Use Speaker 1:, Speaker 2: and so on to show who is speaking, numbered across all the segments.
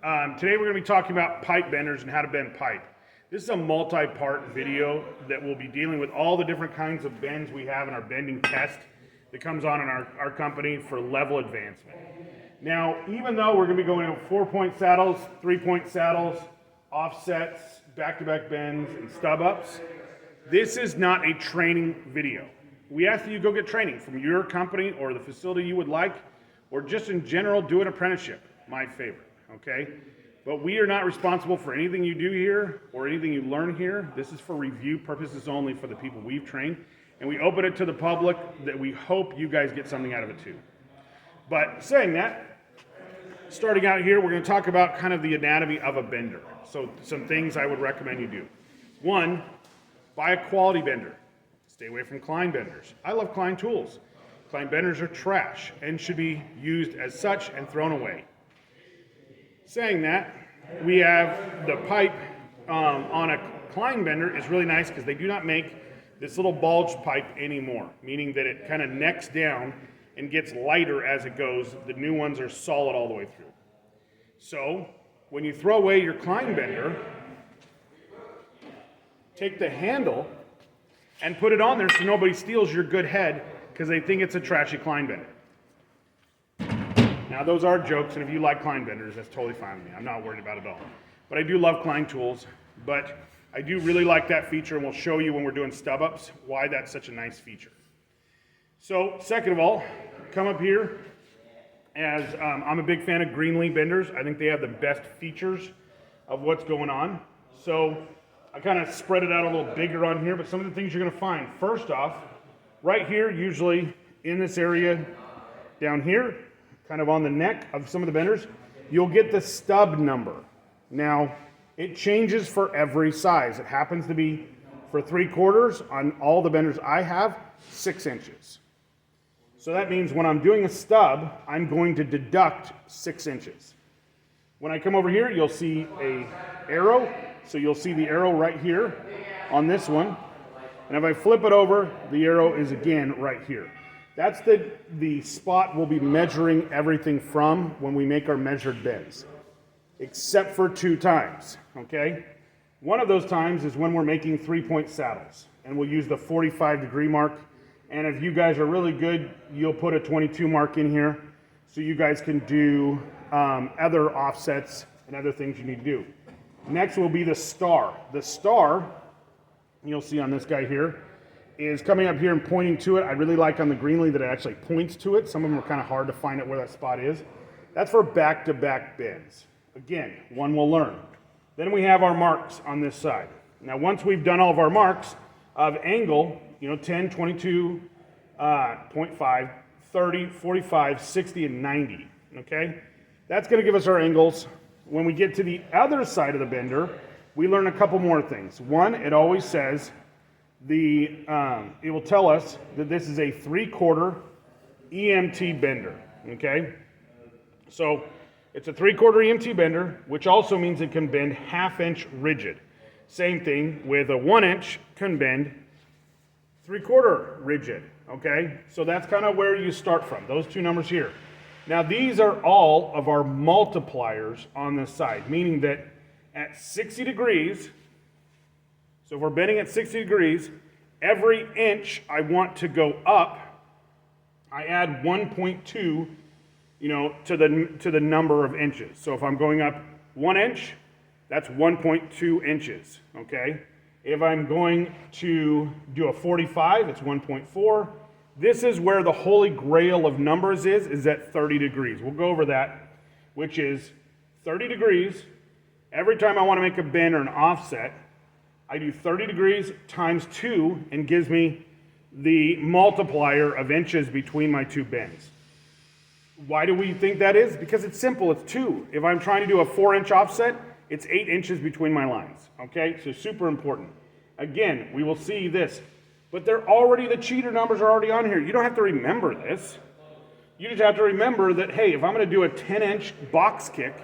Speaker 1: Today we're going to be talking about pipe benders and how to bend pipe. This is a multi-part video that will be dealing with all the different kinds of bends we have in our bending test that comes on in our company for level advancement. Now, even though we're going to be going over 4-point saddles, 3-point saddles, offsets, back-to-back bends, and stub-ups, this is not a training video. We ask that you go get training from your company or the facility you would like, or just in general, do an apprenticeship, my favorite, okay? But we are not responsible for anything you do here or anything you learn here. This is for review purposes only for the people we've trained, and we open it to the public that we hope you guys get something out of it too. But saying that, starting out here, we're going to talk about kind of the anatomy of a bender. So some things I would recommend you do. One, buy a quality bender. Stay away from Klein benders. I love Klein tools. Klein benders are trash and should be used as such and thrown away. Saying that, we have the pipe on a Klein bender is really nice because they do not make this little bulge pipe anymore, meaning that it kind of necks down and gets lighter as it goes. The new ones are solid all the way through. So when you throw away your Klein bender, take the handle and put it on there so nobody steals your good head because they think it's a trashy Klein bender. Now those are jokes, and if you like Klein benders, that's totally fine with me. I'm not worried about it at all. But I do love Klein tools, but I do really like that feature, and we'll show you when we're doing stub-ups why that's such a nice feature. So second of all, come up here. As I'm a big fan of Greenlee benders. I think they have the best features of what's going on. So I kind of spread it out a little bigger on here, but some of the things you're going to find. First off, right here, usually in this area down here, kind of on the neck of some of the benders, you'll get the stub number. Now, it changes for every size. It happens to be for 3/4 on all the benders I have, 6 inches. So that means when I'm doing a stub, I'm going to deduct 6 inches. When I come over here, you'll see an arrow. So you'll see the arrow right here on this one. And if I flip it over, the arrow is again right here. That's the spot we'll be measuring everything from when we make our measured bends, except for 2 times, okay? One of those times is when we're making 3-point saddles, and we'll use the 45-degree mark. And if you guys are really good, you'll put a 22 mark in here so you guys can do other offsets and other things you need to do. Next will be the star. The star, you'll see on this guy here, is coming up here and pointing to it. I really like on the Greenlee that it actually points to it. Some of them are kind of hard to find out where that spot is. That's for back-to-back bends. Again, one we'll learn. Then we have our marks on this side. Now once we've done all of our marks of angle, 10, 22, 0.5, 30, 45, 60, and 90, okay? That's gonna give us our angles. When we get to the other side of the bender, we learn a couple more things. One, it always says, it will tell us that this is a 3/4 EMT bender, okay? So it's a 3/4 EMT bender, which also means it can bend 1/2 inch rigid. Same thing with a 1 inch can bend 3/4 rigid, okay? So that's kind of where you start from, those 2 numbers here. Now these are all of our multipliers on this side, meaning that at 60 degrees, so if we're bending at 60 degrees, every inch I want to go up, I add 1.2, to the number of inches. So if I'm going up 1 inch, that's 1.2 inches, okay? If I'm going to do a 45, it's 1.4. This is where the holy grail of numbers is at 30 degrees. We'll go over that, which is 30 degrees. Every time I want to make a bend or an offset, I do 30 degrees times 2 and gives me the multiplier of inches between my 2 bends. Why do we think that is? Because it's simple, it's 2. If I'm trying to do a 4-inch offset, it's 8 inches between my lines, okay? So super important. Again, we will see this, but the cheater numbers are already on here. You don't have to remember this. You just have to remember that, hey, if I'm gonna do a 10-inch box kick,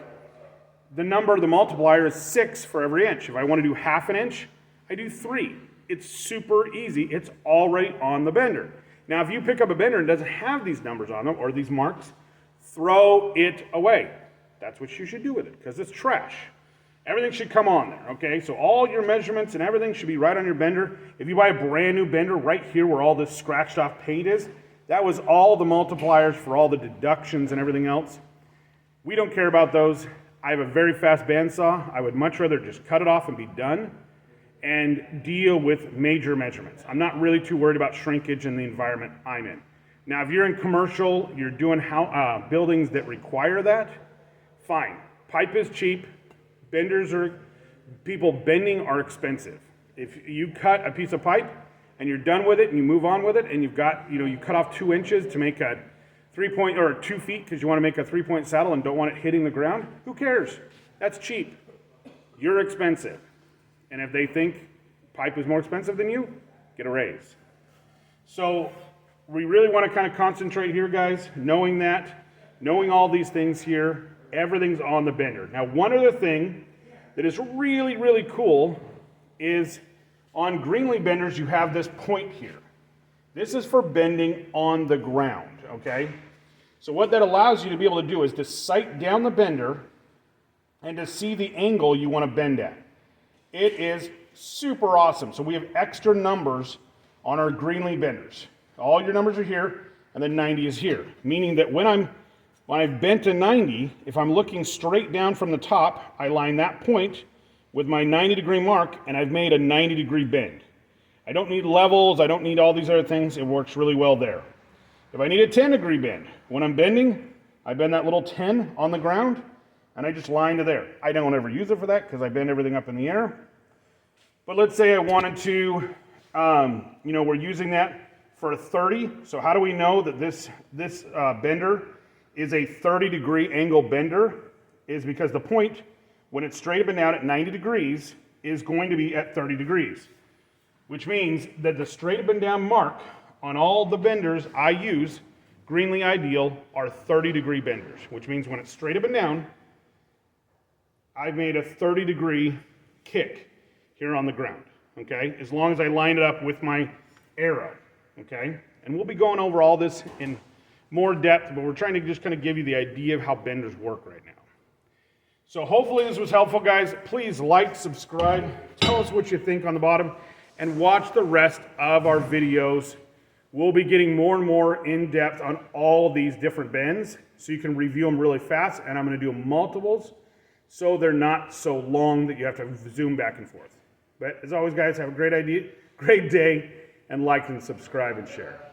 Speaker 1: the number, the multiplier is 6 for every inch. If I wanna do 1/2 an inch, I do 3. It's super easy. It's already on the bender. Now, if you pick up a bender and doesn't have these numbers on them or these marks, throw it away. That's what you should do with it, because it's trash. Everything should come on there, okay? So all your measurements and everything should be right on your bender. If you buy a brand new bender, right here where all this scratched off paint is, that was all the multipliers for all the deductions and everything else. We don't care about those. I have a very fast bandsaw. I would much rather just cut it off and be done and deal with major measurements. I'm not really too worried about shrinkage in the environment I'm in. Now, if you're in commercial, you're doing buildings that require that, fine. Pipe is cheap. People bending are expensive. If you cut a piece of pipe and you're done with it and you move on with it and you've got, you cut off 2 inches to make a 3-point, or 2 feet because you want to make a 3-point saddle and don't want it hitting the ground, who cares? That's cheap. You're expensive. And if they think pipe is more expensive than you, get a raise. So we really want to kind of concentrate here, guys, knowing all these things here, everything's on the bender. Now, one other thing that is really, really cool is on Greenlee benders, you have this point here. This is for bending on the ground, okay? So what that allows you to be able to do is to sight down the bender and to see the angle you want to bend at. It is super awesome. So we have extra numbers on our Greenlee benders. All your numbers are here, and then 90 is here, meaning that when I've bent to 90, if I'm looking straight down from the top, I line that point with my 90-degree mark, and I've made a 90-degree bend. I don't need levels, I don't need all these other things, it works really well there. If I need a 10-degree bend, when I'm bending, I bend that little 10 on the ground, and I just line to there. I don't ever use it for that because I bend everything up in the air. But let's say I wanted to, we're using that for a 30. So how do we know that this bender is a 30-degree angle bender? Is because the point, when it's straight up and down at 90 degrees, is going to be at 30 degrees. Which means that the straight up and down mark on all the benders I use, Greenlee Ideal, are 30-degree benders. Which means when it's straight up and down, I've made a 30-degree kick here on the ground, okay? As long as I line it up with my arrow, okay? And we'll be going over all this in more depth, but we're trying to just kind of give you the idea of how benders work right now. So hopefully this was helpful, guys. Please like, subscribe, tell us what you think on the bottom, and watch the rest of our videos. We'll be getting more and more in depth on all these different bends, so you can review them really fast, and I'm going to do multiples, so they're not so long that you have to zoom back and forth. But as always, guys, have a great day, and like and subscribe and share.